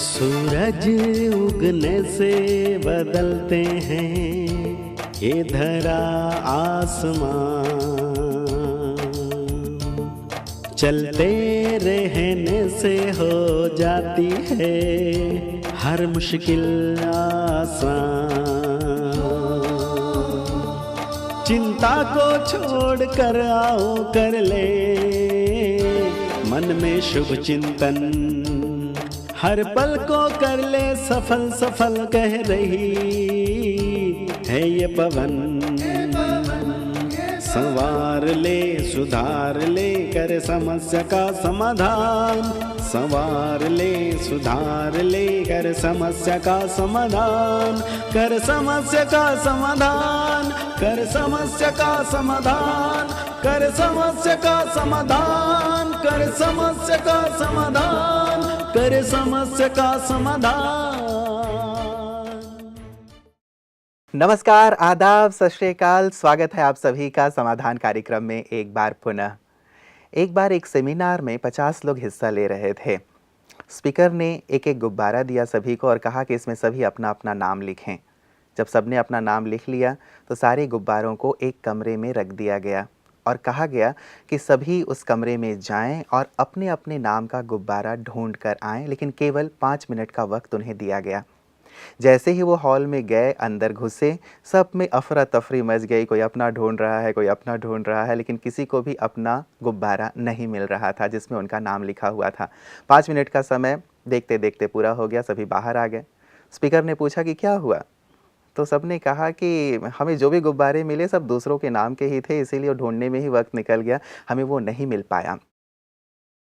सूरज उगने से बदलते हैं ये धरा आसमां, चलते रहने से हो जाती है हर मुश्किल आसान। चिंता को छोड़ कर आओ कर ले मन में शुभ चिंतन, हर पल को कर ले सफल सफल कह रही है ये पवन। संवार ले सुधार ले कर समस्या का समाधान, संवार ले सुधार ले कर समस्या का समाधान, कर समस्या का समाधान, कर समस्या का समाधान, कर समस्या का समाधान, कर समस्या का समाधान, कर समस्या का समाधान। नमस्कार, आदाब, सत श्री अकाल। स्वागत है आप सभी का समाधान कार्यक्रम में एक बार पुनः। एक बार एक सेमिनार में 50 लोग हिस्सा ले रहे थे। स्पीकर ने एक एक गुब्बारा दिया सभी को और कहा कि इसमें सभी अपना अपना नाम लिखें। जब सबने अपना नाम लिख लिया तो सारे गुब्बारों को एक कमरे में रख दिया गया और कहा गया कि सभी उस कमरे में जाएं और अपने अपने नाम का गुब्बारा ढूंढ कर आएँ, लेकिन केवल 5 मिनट का वक्त उन्हें दिया गया। जैसे ही वो हॉल में गए, अंदर घुसे, सब में अफरा तफरी मच गई। कोई अपना ढूंढ रहा है, कोई अपना ढूंढ रहा है, लेकिन किसी को भी अपना गुब्बारा नहीं मिल रहा था जिसमें उनका नाम लिखा हुआ था। 5 मिनट का समय देखते देखते पूरा हो गया, सभी बाहर आ गए। स्पीकर ने पूछा कि क्या हुआ, तो सब ने कहा कि हमें जो भी गुब्बारे मिले सब दूसरों के नाम के ही थे, इसीलिए ढूंढने में ही वक्त निकल गया, हमें वो नहीं मिल पाया।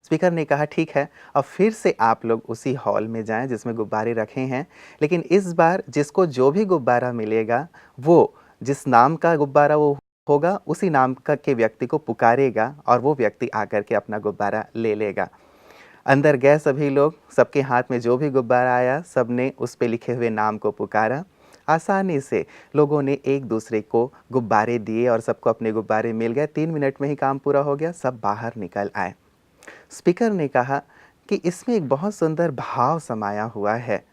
स्पीकर ने कहा ठीक है, अब फिर से आप लोग उसी हॉल में जाएं जिसमें गुब्बारे रखे हैं, लेकिन इस बार जिसको जो भी गुब्बारा मिलेगा वो जिस नाम का गुब्बारा वो होगा उसी नाम का के व्यक्ति को पुकारेगा और वो व्यक्ति आकर के अपना गुब्बारा ले लेगा। अंदर गए सभी लोग, सबके हाथ में जो भी गुब्बारा आया सब ने उस पे लिखे हुए नाम को पुकारा। आसानी से लोगों ने एक दूसरे को गुब्बारे दिए और सबको अपने गुब्बारे मिल गए। 3 मिनट में ही काम पूरा हो गया, सब बाहर निकल आए। स्पीकर ने कहा कि इसमें एक बहुत सुंदर भाव समाया हुआ है।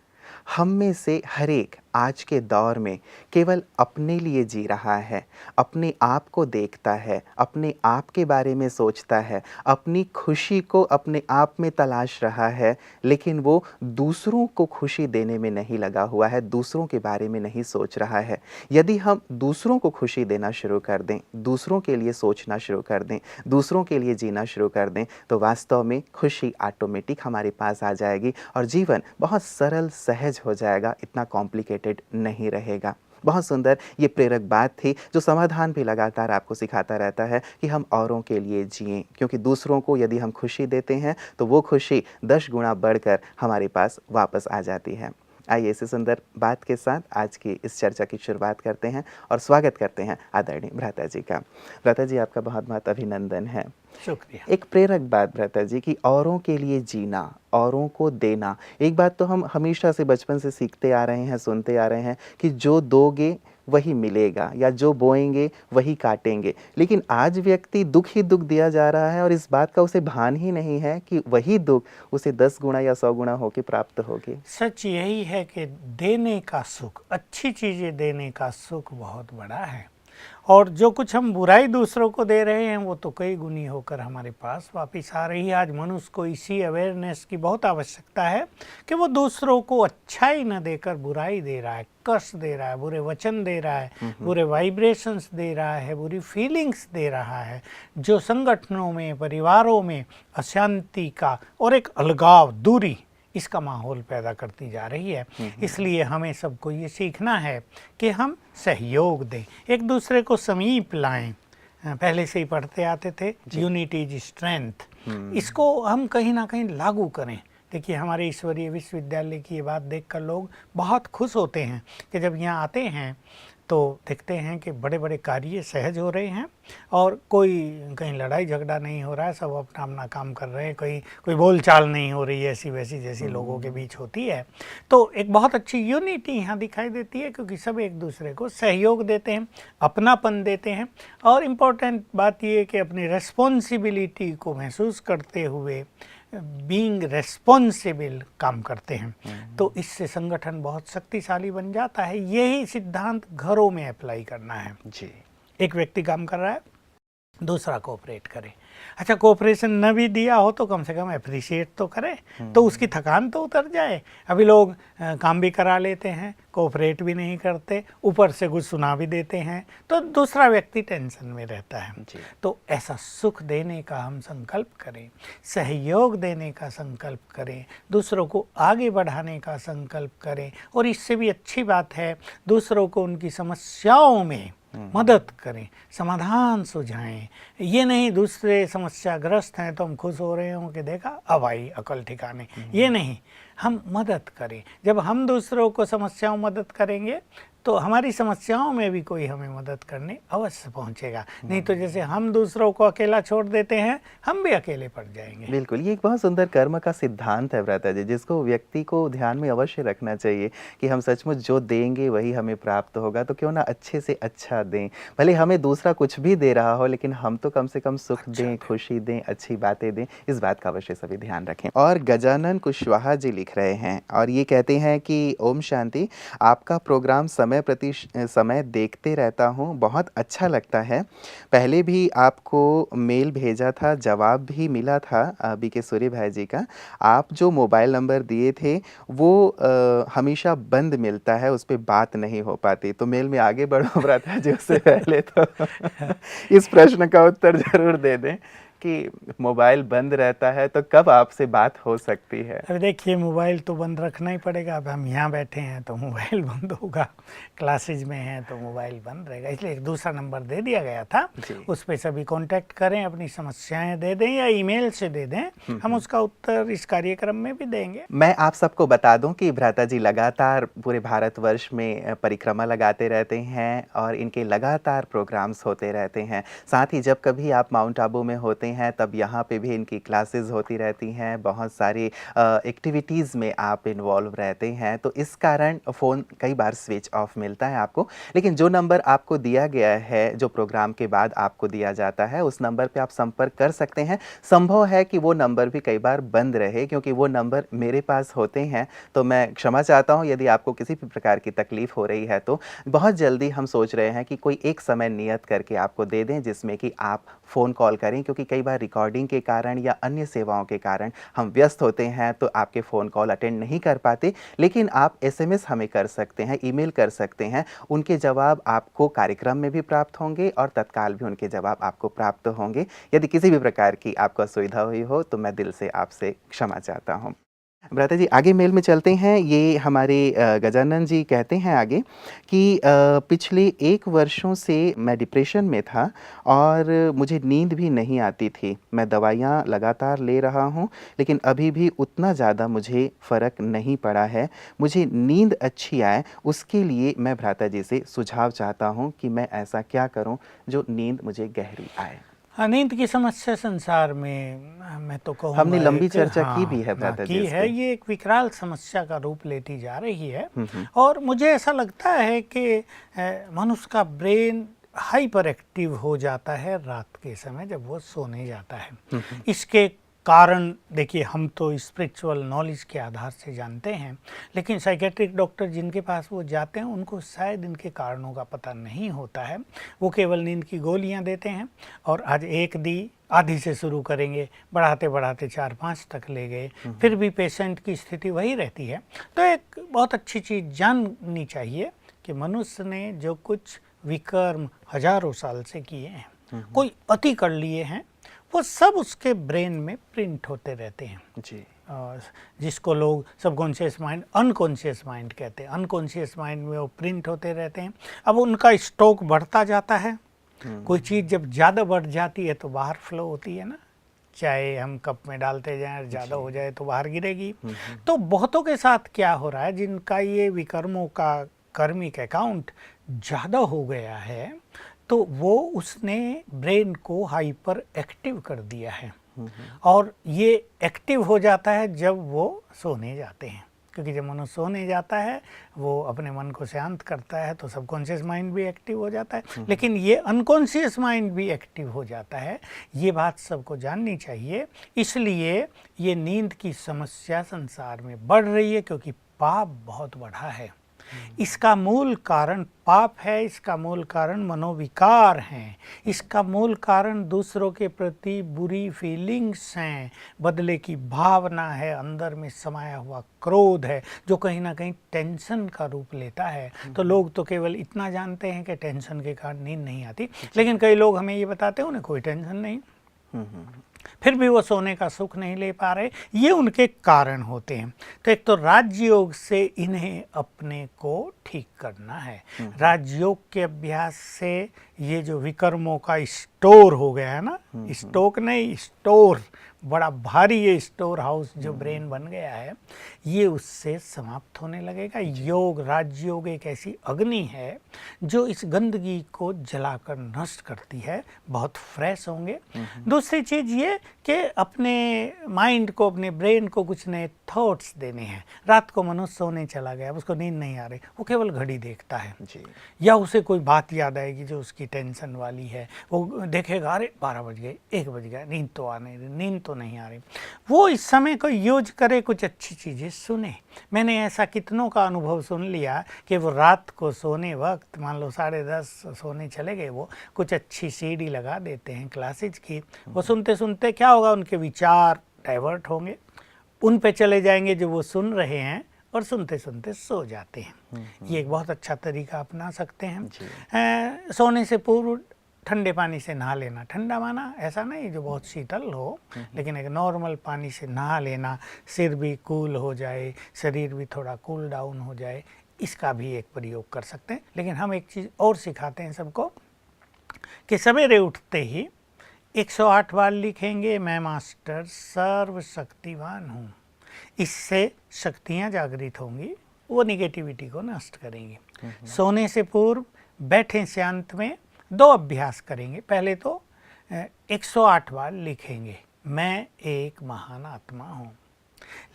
हम में से हर एक आज के दौर में केवल अपने लिए जी रहा है, अपने आप को देखता है, अपने आप के बारे में सोचता है, अपनी खुशी को अपने आप में तलाश रहा है, लेकिन वो दूसरों को खुशी देने में नहीं लगा हुआ है, दूसरों के बारे में नहीं सोच रहा है। यदि हम दूसरों को खुशी देना शुरू कर दें, दूसरों के लिए सोचना शुरू कर दें, दूसरों के लिए जीना शुरू कर दें, तो वास्तव में खुशी ऑटोमेटिक हमारे पास आ जाएगी और जीवन बहुत सरल सहज हो जाएगा, इतना कॉम्प्लिकेटेड नहीं रहेगा। बहुत सुंदर ये प्रेरक बात थी जो समाधान भी लगातार आपको सिखाता रहता है कि हम औरों के लिए जिएं, क्योंकि दूसरों को यदि हम खुशी देते हैं तो वो खुशी 10 गुना बढ़कर हमारे पास वापस आ जाती है। आइए इसी सुंदर बात के साथ आज की इस चर्चा की शुरुआत करते हैं और स्वागत करते हैं आदरणीय भ्राता जी का। भ्राता जी, आपका बहुत बहुत अभिनंदन है। शुक्रिया। एक प्रेरक बात भ्राता जी कि औरों के लिए जीना, औरों को देना। एक बात तो हम हमेशा से बचपन से सीखते आ रहे हैं, सुनते आ रहे हैं कि जो दोगे वही मिलेगा या जो बोएंगे वही काटेंगे, लेकिन आज व्यक्ति दुख ही दुख दिया जा रहा है और इस बात का उसे भान ही नहीं है कि वही दुख उसे 10 गुना या 100 गुना होके प्राप्त होगी। सच यही है कि देने का सुख, अच्छी चीज़ें देने का सुख बहुत बड़ा है और जो कुछ हम बुराई दूसरों को दे रहे हैं वो तो कई गुनी होकर हमारे पास वापस आ रही है। आज मनुष्य को इसी अवेयरनेस की बहुत आवश्यकता है कि वो दूसरों को अच्छाई न देकर बुराई दे रहा है, कष्ट दे रहा है, बुरे वचन दे रहा है, बुरे वाइब्रेशंस दे रहा है, बुरी फीलिंग्स दे रहा है, जो संगठनों में, परिवारों में अशांति का और एक अलगाव, दूरी, इसका माहौल पैदा करती जा रही है। इसलिए हमें सबको ये सीखना है कि हम सहयोग दें, एक दूसरे को समीप लाएं। पहले से ही पढ़ते आते थे, यूनिटी इज स्ट्रेंथ, इसको हम कहीं ना कहीं लागू करें। देखिए, हमारे ईश्वरीय विश्वविद्यालय की ये बात देखकर लोग बहुत खुश होते हैं कि जब यहाँ आते हैं तो देखते हैं कि बड़े बड़े कार्य सहज हो रहे हैं और कोई कहीं लड़ाई झगड़ा नहीं हो रहा है, सब अपना अपना काम कर रहे हैं, कोई बोलचाल नहीं हो रही है ऐसी वैसी जैसी लोगों के बीच होती है। तो एक बहुत अच्छी यूनिटी यहाँ दिखाई देती है क्योंकि सब एक दूसरे को सहयोग देते हैं, अपनापन देते हैं और इम्पोर्टेंट बात ये है कि अपनी रिस्पॉन्सिबिलिटी को महसूस करते हुए बीइंग रेस्पॉन्सिबल काम करते हैं, तो इससे संगठन बहुत शक्तिशाली बन जाता है। यही सिद्धांत घरों में अप्लाई करना है जी। एक व्यक्ति काम कर रहा है, दूसरा कोऑपरेट करे। अच्छा, कोऑपरेशन न भी दिया हो तो कम से कम अप्रिशिएट तो करे, तो उसकी थकान तो उतर जाए। अभी लोग काम भी करा लेते हैं, कोऑपरेट भी नहीं करते, ऊपर से कुछ सुना भी देते हैं, तो दूसरा व्यक्ति टेंशन में रहता है। तो ऐसा सुख देने का हम संकल्प करें, सहयोग देने का संकल्प करें, दूसरों को आगे बढ़ाने का संकल्प करें, और इससे भी अच्छी बात है दूसरों को उनकी समस्याओं में मदद करें, समाधान सुझाएं। ये नहीं दूसरे समस्याग्रस्त हैं तो हम खुश हो रहे हों कि देखा अब आई अकल ठिकाने, ये नहीं, हम मदद करें। जब हम दूसरों को समस्याओं मदद करेंगे तो हमारी समस्याओं में भी कोई हमें मदद करने अवश्य पहुंचेगा। नहीं तो जैसे हम दूसरों को अकेला छोड़ देते हैं, हम भी अकेले पड़ जाएंगे। बिल्कुल, ये एक बहुत सुंदर कर्म का सिद्धांत है व्रता जी, जिसको व्यक्ति को ध्यान में अवश्य रखना चाहिए कि हम सचमुच जो देंगे वही हमें प्राप्त होगा। तो क्यों ना अच्छे से अच्छा दें, भले हमें दूसरा कुछ भी दे रहा हो, लेकिन हम तो कम से कम सुख दें, खुशी दें, अच्छी बातें दें। इस बात का अवश्य सभी ध्यान रखें। और गजानन कुशवाहा जी लिख रहे हैं और ये कहते हैं कि ओम शांति, आपका प्रोग्राम समय प्रति समय देखते रहता हूँ, बहुत अच्छा लगता है। पहले भी आपको मेल भेजा था, जवाब भी मिला था बीके सूर्य भाई जी का। आप जो मोबाइल नंबर दिए थे वो हमेशा बंद मिलता है, उस पर बात नहीं हो पाती। तो मेल में आगे बढ़ो व्रता जी, उससे पहले तो इस प्रश्न का उत्तर जरूर दे दें कि मोबाइल बंद रहता है तो कब आपसे बात हो सकती है? अभी देखिए, मोबाइल तो बंद रखना ही पड़ेगा। अब हम यहाँ बैठे हैं तो मोबाइल बंद होगा, क्लासेज में हैं तो मोबाइल बंद रहेगा, इसलिए एक दूसरा नंबर दे दिया गया था, उस पर सभी कांटेक्ट करें, अपनी समस्याएं दे दें या ईमेल से दे दें, हम उसका उत्तर इस कार्यक्रम में भी देंगे। मैं आप सबको बता दूं कि भ्राता जी लगातार पूरे भारतवर्ष में परिक्रमा लगाते रहते हैं और इनके लगातार प्रोग्राम्स होते रहते हैं। साथ ही जब कभी आप माउंट आबू में होते हैं तब यहाँ पे भी इनकी क्लासेस होती रहती हैं, बहुत सारी एक्टिविटीज़ में आप इन्वॉल्व रहते हैं। तो इस कारण फ़ोन कई बार स्विच ऑफ मिलता है आपको, लेकिन जो नंबर आपको दिया गया है, जो प्रोग्राम के बाद आपको दिया जाता है, उस नंबर पे आप संपर्क कर सकते हैं। संभव है कि वो नंबर भी कई बार बंद रहे, क्योंकि वो नंबर मेरे पास होते हैं। तो मैं क्षमा चाहता हूँ यदि आपको किसी भी प्रकार की तकलीफ़ हो रही है। तो बहुत जल्दी हम सोच रहे हैं कि कोई एक समय नियत करके आपको दे दें जिसमें कि आप फ़ोन कॉल करें, क्योंकि कई बार रिकॉर्डिंग के कारण या अन्य सेवाओं के कारण हम व्यस्त होते हैं तो आपके फ़ोन कॉल अटेंड नहीं कर पाते। लेकिन आप एसएमएस हमें कर सकते हैं, ईमेल कर सकते हैं, उनके जवाब आपको कार्यक्रम में भी प्राप्त होंगे और तत्काल भी उनके जवाब आपको प्राप्त होंगे। यदि किसी भी प्रकार की आपको असुविधा हुई हो तो मैं दिल से आपसे क्षमा चाहता हूँ। भ्राता जी, आगे मेल में चलते हैं। ये हमारे गजानन जी कहते हैं आगे कि पिछले 1 वर्षों से मैं डिप्रेशन में था और मुझे नींद भी नहीं आती थी। मैं दवाइयाँ लगातार ले रहा हूँ, लेकिन अभी भी उतना ज़्यादा मुझे फ़र्क नहीं पड़ा है। मुझे नींद अच्छी आए, उसके लिए मैं भ्राता जी से सुझाव चाहता हूँ कि मैं ऐसा क्या करूँ जो नींद मुझे गहरी आए। नींद की समस्या संसार में मैं तो कहूँगा, हमने लंबी चर्चा की भी है भ्राता जी, की है। ये एक विकराल समस्या का रूप लेती जा रही है। और मुझे ऐसा लगता है कि मनुष्य का ब्रेन हाइपर एक्टिव हो जाता है रात के समय जब वो सोने जाता है। इसके कारण देखिए, हम तो स्पिरिचुअल नॉलेज के आधार से जानते हैं, लेकिन साइकेट्रिक डॉक्टर जिनके पास वो जाते हैं उनको शायद इनके कारणों का पता नहीं होता है। वो केवल नींद की गोलियां देते हैं और आज एक दी, आधी से शुरू करेंगे, बढ़ाते बढ़ाते 4-5 तक ले गए, फिर भी पेशेंट की स्थिति वही रहती है। तो एक बहुत अच्छी चीज़ जाननी चाहिए कि मनुष्य ने जो कुछ विकर्म हजारों साल से किए हैं, कोई अति कर लिए हैं, वो सब उसके ब्रेन में प्रिंट होते रहते हैं जी। जिसको लोग सबकॉन्शियस माइंड, अनकॉन्शियस माइंड कहते हैं। अनकॉन्शियस माइंड में वो प्रिंट होते रहते हैं। अब उनका स्टॉक बढ़ता जाता है। कोई चीज़ जब ज़्यादा बढ़ जाती है तो बाहर फ्लो होती है ना, चाहे हम कप में डालते जाएं, ज़्यादा हो जाए तो बाहर गिरेगी। तो बहुतों के साथ क्या हो रहा है, जिनका ये विकर्मों का कर्मिक अकाउंट ज़्यादा हो गया है, तो वो उसने ब्रेन को हाइपर एक्टिव कर दिया है। और ये एक्टिव हो जाता है जब वो सोने जाते हैं। क्योंकि जब मनुष्य सोने जाता है वो अपने मन को शांत करता है तो सबकॉन्शियस माइंड भी एक्टिव हो जाता है, लेकिन ये अनकॉन्शियस माइंड भी एक्टिव हो जाता है। ये बात सबको जाननी चाहिए। इसलिए ये नींद की समस्या संसार में बढ़ रही है क्योंकि पाप बहुत बढ़ा है। इसका मूल कारण पाप है, इसका मूल कारण मनोविकार हैं, इसका मूल कारण दूसरों के प्रति बुरी फीलिंग्स हैं, बदले की भावना है, अंदर में समाया हुआ क्रोध है जो कहीं ना कहीं टेंशन का रूप लेता है। तो लोग तो केवल इतना जानते हैं कि टेंशन के कारण नींद नहीं आती, लेकिन कई लोग हमें ये बताते हैं उन्हें कोई टेंशन नहीं, फिर भी वो सोने का सुख नहीं ले पा रहे। ये उनके कारण होते हैं। तो एक तो राजयोग से इन्हें अपने को ठीक करना है। राजयोग के अभ्यास से ये जो विकर्मों का स्टोर हो गया है ना, स्टोक नहीं स्टोर, बड़ा भारी ये स्टोर हाउस जो ब्रेन बन गया है, ये उससे समाप्त होने लगेगा। योग, राजयोग एक ऐसी अग्नि है जो इस गंदगी को जलाकर नष्ट करती है। बहुत फ्रेश होंगे। दूसरी चीज़ ये कि अपने माइंड को, अपने ब्रेन को कुछ नए थॉट्स देने हैं। रात को मनुष्य सोने चला गया, उसको नींद नहीं आ रही, वो केवल घड़ी देखता है जी। या उसे कोई बात याद आएगी जो उसकी टेंशन वाली है, वो देखेगा अरे 12 बज गए, 1 बज गया, नींद तो आने रही, नींद तो नहीं आ रही। वो इस समय को यूज करे, कुछ अच्छी चीज़ें सुने। मैंने ऐसा कितनों का अनुभव सुन लिया कि वो रात को सोने वक्त, मान लो 10:30 सोने चले गए, वो कुछ अच्छी सीडी लगा देते हैं क्लासेज की। वो सुनते सुनते क्या होगा, उनके विचार डाइवर्ट होंगे, उन पे चले जाएंगे जो वो सुन रहे हैं और सुनते सुनते सो जाते हैं। ये एक बहुत अच्छा तरीका अपना सकते हैं। सोने से पूर्व ठंडे पानी से नहा लेना। ठंडा माना ऐसा नहीं जो बहुत शीतल हो, लेकिन एक नॉर्मल पानी से नहा लेना, सिर भी कूल हो जाए, शरीर भी थोड़ा कूल डाउन हो जाए, इसका भी एक प्रयोग कर सकते हैं। लेकिन हम एक चीज़ और सिखाते हैं सबको कि सवेरे उठते ही 108 बार लिखेंगे, मैं मास्टर सर्वशक्तिवान हूँ। इससे शक्तियाँ जागृत होंगी, वो निगेटिविटी को नष्ट करेंगी। सोने से पूर्व बैठे शांत में 2 अभ्यास करेंगे। पहले तो 108 बार लिखेंगे, मैं एक महान आत्मा हूँ।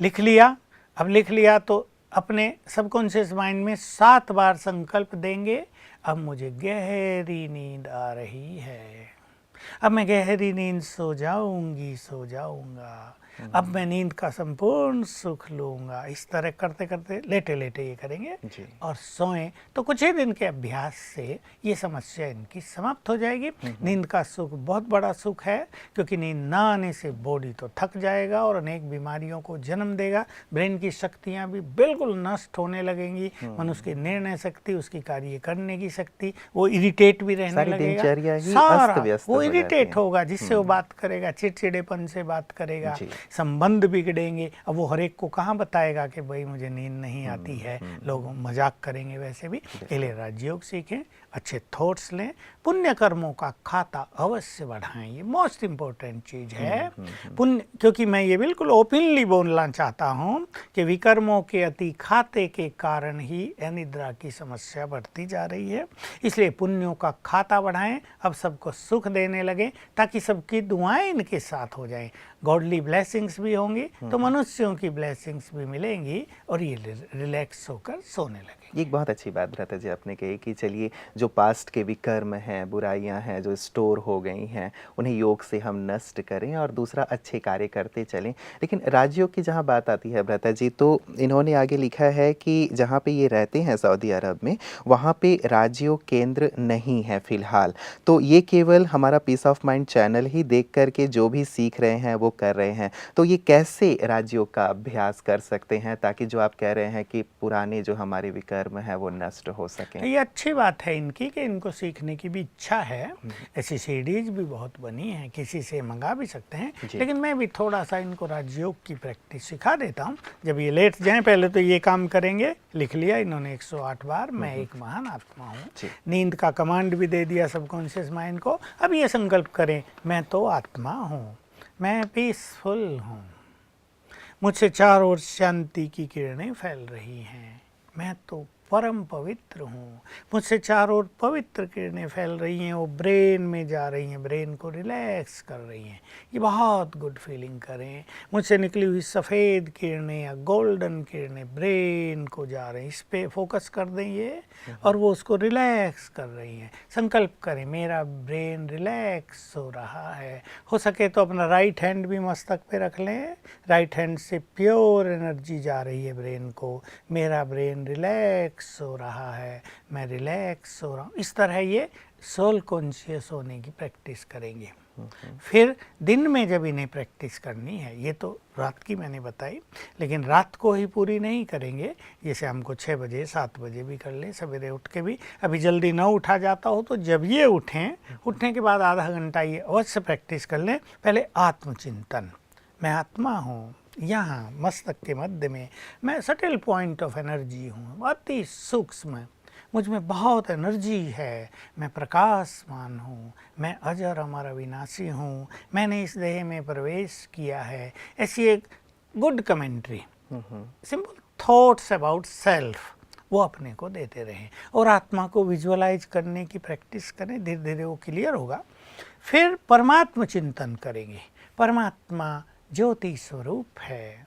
लिख लिया। अब लिख लिया तो अपने सबकॉन्शियस माइंड में 7 बार संकल्प देंगे, अब मुझे गहरी नींद आ रही है, अब मैं गहरी नींद सो जाऊंगी, सो जाऊंगा, अब मैं नींद का संपूर्ण सुख लूंगा। इस तरह करते करते लेटे लेटे ये करेंगे और सोएं तो कुछ ही दिन के अभ्यास से ये समस्या इनकी समाप्त हो जाएगी। नींद का सुख बहुत बड़ा सुख है, क्योंकि नींद ना आने से बॉडी तो थक जाएगा और अनेक बीमारियों को जन्म देगा। ब्रेन की शक्तियाँ भी बिल्कुल नष्ट होने लगेंगी। मनुष्य की निर्णय शक्ति, उसकी कार्य करने की शक्ति, वो इरिटेट भी रहने लगेगा, सारा वो इरिटेट होगा, जिससे वो बात करेगा, चिड़चिड़ेपन से बात करेगा, संबंध बिगड़ेंगे। अब वो हर एक को कहाँ बताएगा कि भाई मुझे नींद नहीं आती है, लोग मजाक करेंगे। वैसे भी पहले राजयोग सीखें, अच्छे थॉट्स लें, पुण्य कर्मों का खाता अवश्य बढ़ाएं, ये मोस्ट इम्पोर्टेंट चीज़ है। पुण्य, क्योंकि मैं ये बिल्कुल ओपनली बोलना चाहता हूँ कि विकर्मों के अति खाते के कारण ही अनिद्रा की समस्या बढ़ती जा रही है। इसलिए पुण्यों का खाता बढ़ाएं, अब सबको सुख देने लगें, ताकि सबकी दुआएं इनके साथ हो जाएं। गॉडली ब्लेसिंग्स भी होंगी तो मनुष्यों की ब्लेसिंग्स भी मिलेंगी और ये रिलैक्स होकर सोने लगेंगे। एक बहुत अच्छी बात भ्राता जी आपने कही कि चलिए जो पास्ट के विकर्म हैं, बुराइयां हैं जो स्टोर हो गई हैं, उन्हें योग से हम नष्ट करें और दूसरा अच्छे कार्य करते चलें। लेकिन राजयोग की जहां बात आती है भ्राता जी, तो इन्होंने आगे लिखा है कि जहां पे ये रहते हैं सऊदी अरब में, वहां पे राजयोग केंद्र नहीं है फिलहाल। तो ये केवल हमारा पीस ऑफ माइंड चैनल ही देख करके जो भी सीख रहे हैं वो कर रहे हैं। तो ये कैसे राजयोग का अभ्यास कर सकते हैं ताकि जो आप कह रहे हैं कि पुराने जो हमारे विकर्म है वो नष्ट हो सके? ये अच्छी बात है इनकी कि इनको सीखने की भी इच्छा है। ऐसी सीडीज भी बहुत बनी है, किसी से मंगा भी सकते हैं। लेकिन मैं भी थोड़ा सा इनको राजयोग की प्रैक्टिस सिखा देता हूँ। जब ये लेट जाएं, पहले तो ये काम करेंगे। लिख लिया इन्होंने 108 बार, मैं एक महान आत्मा हूँ। नींद का कमांड भी दे दिया सबकॉन्शियस माइंड को। अब ये संकल्प करें, मैं तो आत्मा हूँ, मैं पीसफुल हूँ, मुझसे चारों ओर शांति की किरणें फैल रही हैं, मैं तो परम पवित्र हूँ, मुझसे चारों ओर पवित्र किरणें फैल रही हैं, वो ब्रेन में जा रही हैं, ब्रेन को रिलैक्स कर रही हैं। ये बहुत गुड फीलिंग करें। मुझसे निकली हुई सफ़ेद किरणें या गोल्डन किरणें ब्रेन को जा रही हैं, इस पे फोकस कर दें ये, और वो उसको रिलैक्स कर रही हैं। संकल्प करें मेरा ब्रेन रिलैक्स हो रहा है। हो सके तो अपना राइट हैंड भी मस्तक पे रख लें, राइट हैंड से प्योर एनर्जी जा रही है ब्रेन को, मेरा ब्रेन रिलैक्स हो रहा है, मैं रिलैक्स हो रहा हूँ। इस तरह ये सोल कॉन्शियस होने की प्रैक्टिस करेंगे। फिर दिन में जब इन्हें प्रैक्टिस करनी है, ये तो रात की मैंने बताई, लेकिन रात को ही पूरी नहीं करेंगे। जैसे हमको 6 बजे 7 बजे भी कर लें, सवेरे उठ के भी। अभी जल्दी ना उठा जाता हो तो जब ये उठें, उठने के बाद आधा घंटा ये अवश्य प्रैक्टिस कर लें। पहले आत्मचिंतन, मैं आत्मा हूँ, यहाँ मस्तक के मध्य में मैं सटल पॉइंट ऑफ एनर्जी हूँ, अति सूक्ष्म, मुझ में बहुत एनर्जी है, मैं प्रकाशमान हूँ, मैं अजर अमर अविनाशी हूँ, मैंने इस देह में प्रवेश किया है। ऐसी एक good commentary, simple thoughts about self वो अपने को देते रहें और आत्मा को विजुअलाइज करने की प्रैक्टिस करें। धीरे धीरे वो क्लियर होगा। फिर परमात्मा चिंतन करेंगे। परमात्मा ज्योति स्वरूप है,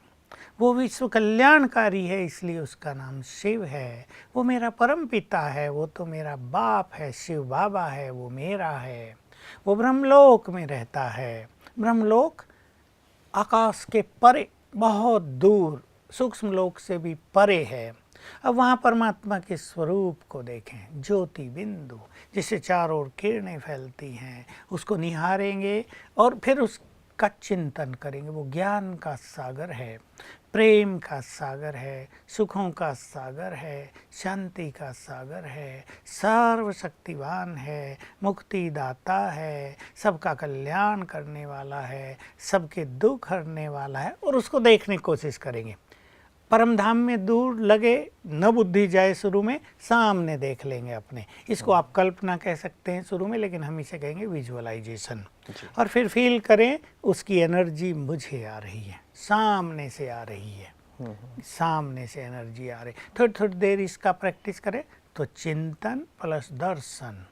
वो विश्व कल्याणकारी है, इसलिए उसका नाम शिव है। वो मेरा परम पिता है, वो तो मेरा बाप है, शिव बाबा है, वो मेरा है। वो ब्रह्मलोक में रहता है। ब्रह्मलोक आकाश के परे, बहुत दूर, सूक्ष्म लोक से भी परे है। अब वहाँ परमात्मा के स्वरूप को देखें, ज्योति बिंदु, जिससे चारों ओर किरणें फैलती हैं, उसको निहारेंगे और फिर उसका चिंतन करेंगे। वो ज्ञान का सागर है, प्रेम का सागर है, सुखों का सागर है, शांति का सागर है, सर्वशक्तिवान है, मुक्तिदाता है, सबका कल्याण करने वाला है, सबके दुख हरने वाला है। और उसको देखने की कोशिश करेंगे। परम धाम में दूर लगे न बुद्धि जाए, शुरू में सामने देख लेंगे अपने। इसको आप कल्पना कह सकते हैं शुरू में, लेकिन हम इसे कहेंगे विजुअलाइजेशन। और फिर फील करें उसकी एनर्जी मुझे आ रही है, सामने से आ रही है, सामने से एनर्जी आ रही। थोड़ी थोड़ी देर इसका प्रैक्टिस करें तो चिंतन plus Darshan,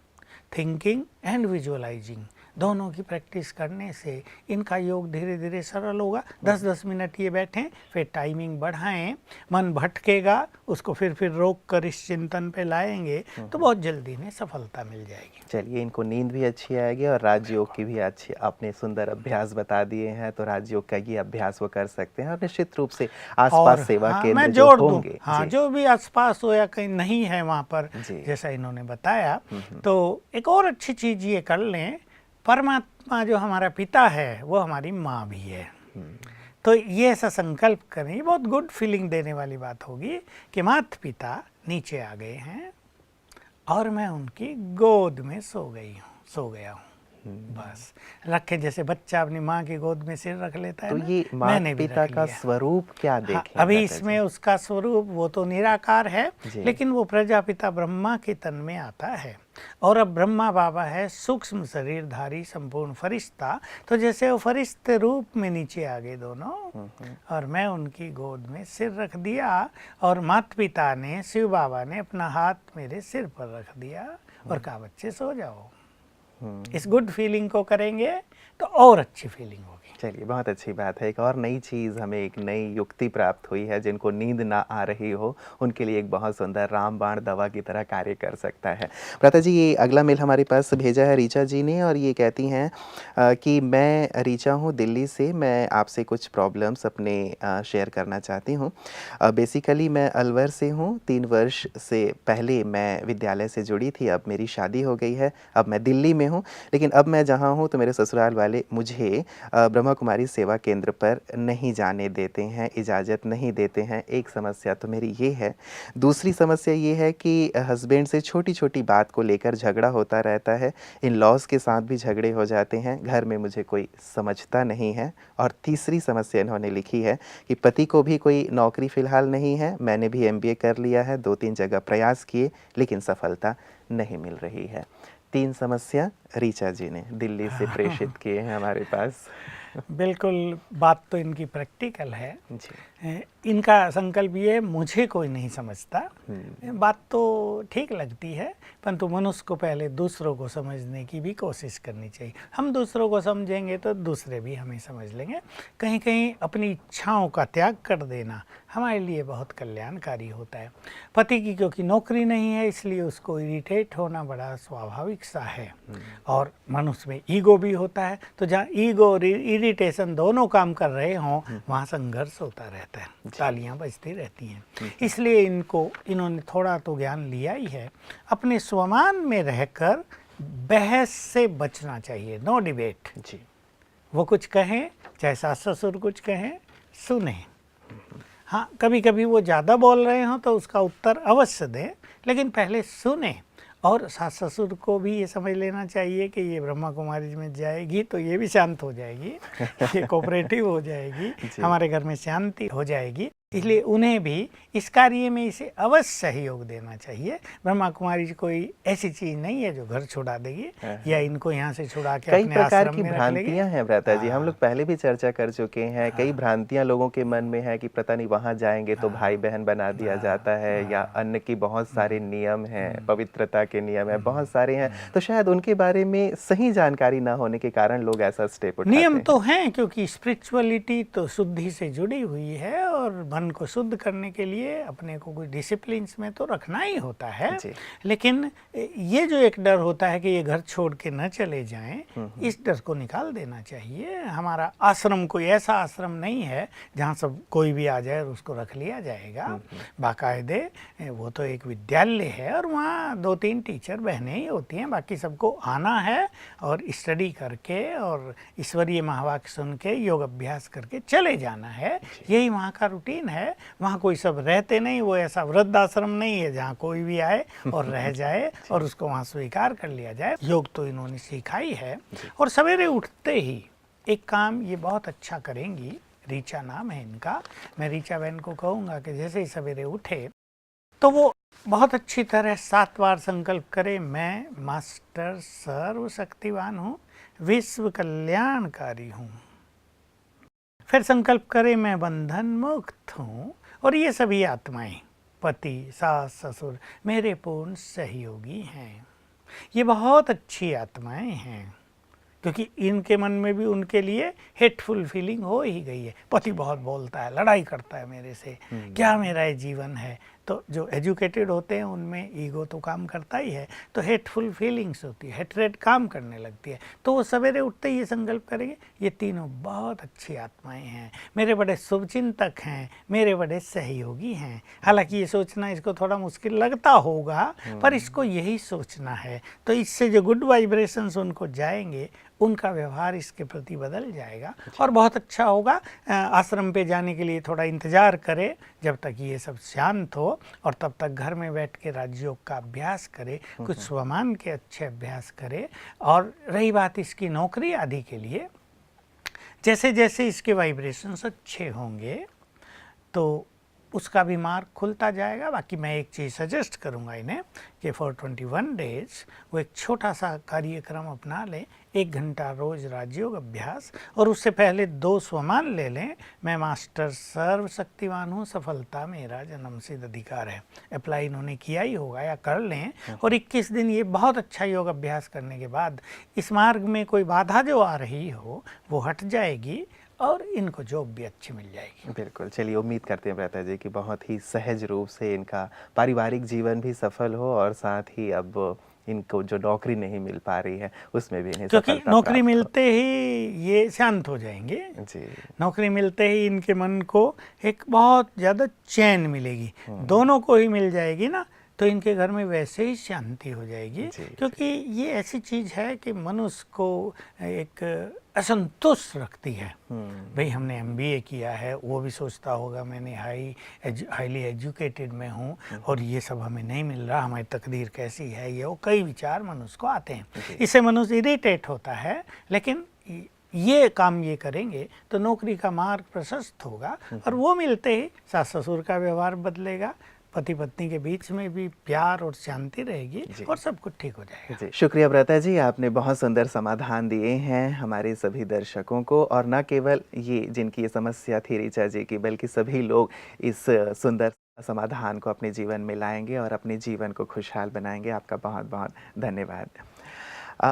thinking and visualising, दोनों की प्रैक्टिस करने से इनका योग धीरे धीरे सरल होगा। 10-10 मिनट ये बैठें, फिर टाइमिंग बढ़ाएं। मन भटकेगा, उसको फिर रोक कर इस चिंतन पे लाएंगे तो बहुत जल्दी इन्हें सफलता मिल जाएगी। चलिए, इनको नींद भी अच्छी आएगी और राजयोग की भी अच्छी आपने सुंदर अभ्यास बता दिए हैं, तो राजयोग का ये अभ्यास वो कर सकते हैं। और निश्चित रूप से आसपास सेवा केंद्र मैं जो जोड़ दूं, होंगे, हाँ, जो भी आसपास हो या कहीं नहीं है वहाँ पर, जैसा इन्होंने बताया, तो एक और अच्छी चीज़ ये कर लें, परमात्मा जो हमारा पिता है वो हमारी माँ भी है। तो ये ऐसा संकल्प करें, ये बहुत गुड फीलिंग देने वाली बात होगी कि माता पिता नीचे आ गए हैं और मैं उनकी गोद में सो गया हूँ। बस रखे, जैसे बच्चा अपनी माँ की गोद में सिर रख लेता है तो ना, ये माता पिता का स्वरूप क्या देखें? अभी इसमें उसका स्वरूप वो तो निराकार है, लेकिन वो प्रजापिता ब्रह्मा के तन में आता है। और अब ब्रह्मा बाबा है सूक्ष्म शरीरधारी संपूर्ण फरिश्ता, तो जैसे वो फरिश्ते रूप में नीचे आ गए दोनों, और मैं उनकी गोद में सिर रख दिया और माता पिता ने, शिव बाबा ने अपना हाथ मेरे सिर पर रख दिया और कहा बच्चे सो जाओ। इस गुड फीलिंग को करेंगे तो और अच्छी फीलिंग होगी। चलिए, बहुत अच्छी बात है। एक और नई चीज़, हमें एक नई युक्ति प्राप्त हुई है। जिनको नींद ना आ रही हो उनके लिए एक बहुत सुंदर रामबाण दवा की तरह कार्य कर सकता है। प्रता जी, ये अगला मेल हमारे पास भेजा है रीचा जी ने, और ये कहती हैं कि मैं रीचा हूँ दिल्ली से, मैं आपसे कुछ प्रॉब्लम्स अपने शेयर करना चाहती हूँ। बेसिकली मैं अलवर से हूँ। 3 वर्ष से पहले मैं विद्यालय से जुड़ी थी, अब मेरी शादी हो गई है, अब मैं दिल्ली में हूँ। लेकिन अब मैं जहाँ हूँ तो मेरे ससुराल वाले मुझे ब्रह्मा कुमारी सेवा केंद्र पर नहीं जाने देते हैं, इजाज़त नहीं देते हैं। एक समस्या तो मेरी ये है। दूसरी समस्या ये है कि हस्बैंड से छोटी छोटी बात को लेकर झगड़ा होता रहता है। इन लॉज के साथ भी झगड़े हो जाते हैं। घर में मुझे कोई समझता नहीं है। और तीसरी समस्या इन्होंने लिखी है कि पति को भी कोई नौकरी फ़िलहाल नहीं है। मैंने भी MBA कर लिया है, 2-3 जगह प्रयास किए, लेकिन सफलता नहीं मिल रही है। 3 समस्या रीचा जी ने दिल्ली से प्रेषित किए हैं हमारे पास। बिल्कुल, बात तो इनकी प्रैक्टिकल है। इनका संकल्प ये है, मुझे कोई नहीं समझता। बात तो ठीक लगती है, परंतु मनुष्य को पहले दूसरों को समझने की भी कोशिश करनी चाहिए। हम दूसरों को समझेंगे तो दूसरे भी हमें समझ लेंगे। कहीं कहीं अपनी इच्छाओं का त्याग कर देना हमारे लिए बहुत कल्याणकारी होता है। पति की क्योंकि नौकरी नहीं है, इसलिए उसको इरिटेट होना बड़ा स्वाभाविक सा है। और मनुष्य में ईगो भी होता है, तो जहाँ ईगो और इरिटेशन दोनों काम कर रहे हों वहाँ संघर्ष होता रहता है, तालियां बजती रहती हैं। इसलिए इन्होंने थोड़ा तो ज्ञान लिया ही है। अपने स्वमान में रहकर बहस से बचना चाहिए, नो डिबेट जी। वो कुछ कहें, चाहे सास ससुर कुछ कहें, सुने। हाँ, कभी कभी वो ज़्यादा बोल रहे हों तो उसका उत्तर अवश्य दें, लेकिन पहले सुने। और सास ससुर को भी ये समझ लेना चाहिए कि ये ब्रह्मा कुमारी में जाएगी तो ये भी शांत हो जाएगी, ये कोऑपरेटिव हो जाएगी, हमारे घर में शांति हो जाएगी। इसलिए उन्हें भी इस कार्य में इसे अवश्य सहयोग देना चाहिए। ब्रह्मा कुमारी कोई ऐसी चीज नहीं है जो घर छुड़ा देगी या इनको यहाँ से छुड़ा के कई अपने प्रकार आश्रम की में रख लेगी। भ्रांतियां हैं भ्राता जी, हम लोग पहले भी चर्चा कर चुके हैं। कई भ्रांतियां लोगों के मन में है कि पता नहीं वहां जाएंगे तो भाई बहन बना दिया जाता है, या अन्न की बहुत सारे नियम हैं, पवित्रता के नियम है, बहुत सारे हैं। तो शायद उनके बारे में सही जानकारी ना होने के कारण लोग ऐसा स्टेप उठाते हैं। नियम तो हैं, क्योंकि स्पिरिचुअलिटी तो शुद्धि से जुड़ी हुई है और मन को शुद्ध करने के लिए अपने को कुछ डिसिप्लिन में तो रखना ही होता है। लेकिन ये जो एक डर होता है कि ये घर छोड़ के न चले जाएं, इस डर को निकाल देना चाहिए। हमारा आश्रम कोई ऐसा आश्रम नहीं है जहाँ सब कोई भी आ जाए और उसको रख लिया जाएगा। बाकायदे वो तो एक विद्यालय है और वहाँ 2-3 टीचर बहनें ही होती हैं, बाकी सबको आना है और स्टडी करके और ईश्वरीय महावाक्य सुन के योग अभ्यास करके चले जाना है। यही वहाँ का रूटीन है। वहाँ कोई सब रहते नहीं, वो ऐसा वृद्धाश्रम नहीं है जहाँ कोई भी आए और रह जाए और उसको वहाँ स्वीकार कर लिया जाए। योग तो इन्होंने सीखा ही है। और सवेरे उठते ही एक काम ये बहुत अच्छा करेंगी, रीचा नाम है इनका। मैं रीचा बहन को कहूँगा कि जैसे ही सवेरे उठे तो वो बहुत अच्छी तरह 7 बार संकल्प करे, मैं मास्टर सर्वशक्तिवान हूँ, विश्व कल्याणकारी हूँ। फिर संकल्प करे, मैं बंधन मुक्त हूँ और ये सभी आत्माएं, पति सास ससुर मेरे पूर्ण सहयोगी हैं। ये बहुत अच्छी आत्माएं हैं, क्योंकि इनके मन में भी उनके लिए हेटफुल फीलिंग हो ही गई है। पति बहुत बोलता है, लड़ाई करता है मेरे से, क्या मेरा ये जीवन है। तो जो एजुकेटेड होते हैं उनमें ईगो तो काम करता ही है, तो हेटफुल फीलिंग्स होती है, हेट्रेड काम करने लगती है। तो वो सवेरे उठते ही ये संकल्प करेंगे, ये तीनों बहुत अच्छी आत्माएं हैं, मेरे बड़े शुभचिंतक हैं, मेरे बड़े सहयोगी हैं। हालांकि ये सोचना इसको थोड़ा मुश्किल लगता होगा, पर इसको यही सोचना है। तो इससे जो गुड वाइब्रेशंस उनको जाएंगे, उनका व्यवहार इसके प्रति बदल जाएगा और बहुत अच्छा होगा। आश्रम पे जाने के लिए थोड़ा इंतज़ार करें जब तक ये सब शांत हो, और तब तक घर में बैठ के राजयोग का अभ्यास करें, कुछ स्वमान के अच्छे अभ्यास करें। और रही बात इसकी नौकरी आदि के लिए, जैसे जैसे इसके वाइब्रेशंस अच्छे होंगे तो उसका भी मार्ग खुलता जाएगा। बाकी मैं एक चीज़ सजेस्ट करूंगा इन्हें कि फॉर 21 डेज वो एक छोटा सा कार्यक्रम अपना लें, 1 घंटा रोज राजयोग अभ्यास, और उससे पहले 2 स्वमान ले लें, मैं मास्टर सर्वशक्तिवान हूँ, सफलता मेरा जन्मसिद्ध अधिकार है। अप्लाई इन्होंने किया ही होगा या कर लें। और 21 दिन ये बहुत अच्छा योग अभ्यास करने के बाद इस मार्ग में कोई बाधा जो आ रही हो वो हट जाएगी और इनको जॉब भी अच्छी मिल जाएगी। बिल्कुल, चलिए उम्मीद करते हैं भ्राता जी कि बहुत ही सहज रूप से इनका पारिवारिक जीवन भी सफल हो, और साथ ही अब इनको जो नौकरी नहीं मिल पा रही है उसमें भी इन्हें क्योंकि नौकरी मिलते ही ये शांत हो जाएंगे जी। नौकरी मिलते ही इनके मन को एक बहुत ज़्यादा चैन मिलेगी, दोनों को ही मिल जाएगी ना, तो इनके घर में वैसे ही शांति हो जाएगी। क्योंकि ये ऐसी चीज़ है कि मनुष्य को एक असंतुष्ट रखती है। भाई हमने MBA किया है, वो भी सोचता होगा मैंने हाईली एजुकेटेड में हूँ और ये सब हमें नहीं मिल रहा, हमारी तकदीर कैसी है, ये वो कई विचार मनुष्य को आते हैं। इससे मनुष्य इरिटेट होता है। लेकिन ये काम ये करेंगे तो नौकरी का मार्ग प्रशस्त होगा और वो मिलते ही सास ससुर का व्यवहार बदलेगा, पति पत्नी के बीच में भी प्यार और शांति रहेगी जी। और सब कुछ ठीक हो जाएगा। जी, शुक्रिया व्रता जी, आपने बहुत सुंदर समाधान दिए हैं हमारे सभी दर्शकों को, और न केवल ये जिनकी ये समस्या थी ऋचा जी की, बल्कि सभी लोग इस सुंदर समाधान को अपने जीवन में लाएंगे और अपने जीवन को खुशहाल बनाएंगे। आपका बहुत बहुत धन्यवाद।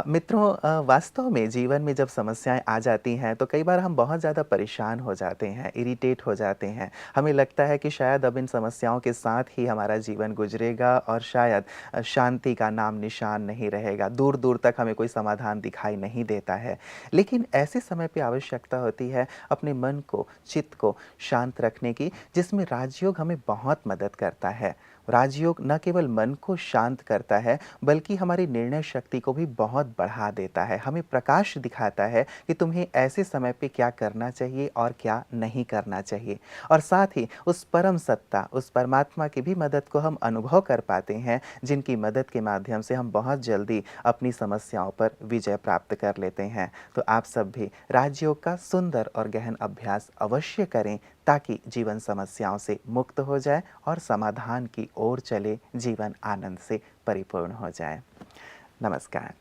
मित्रों, वास्तव में जीवन में जब समस्याएं आ जाती हैं तो कई बार हम बहुत ज़्यादा परेशान हो जाते हैं, इरिटेट हो जाते हैं। हमें लगता है कि शायद अब इन समस्याओं के साथ ही हमारा जीवन गुजरेगा और शायद शांति का नाम निशान नहीं रहेगा, दूर दूर तक हमें कोई समाधान दिखाई नहीं देता है। लेकिन ऐसे समय पे आवश्यकता होती है अपने मन को, चित्त को शांत रखने की, जिसमें राजयोग हमें बहुत मदद करता है। राजयोग न केवल मन को शांत करता है बल्कि हमारी निर्णय शक्ति को भी बहुत बढ़ा देता है, हमें प्रकाश दिखाता है कि तुम्हें ऐसे समय पे क्या करना चाहिए और क्या नहीं करना चाहिए। और साथ ही उस परम सत्ता, उस परमात्मा की भी मदद को हम अनुभव कर पाते हैं, जिनकी मदद के माध्यम से हम बहुत जल्दी अपनी समस्याओं पर विजय प्राप्त कर लेते हैं। तो आप सब भी राजयोग का सुंदर और गहन अभ्यास अवश्य करें, ताकि जीवन समस्याओं से मुक्त हो जाए और समाधान की ओर चले, जीवन आनंद से परिपूर्ण हो जाए। नमस्कार।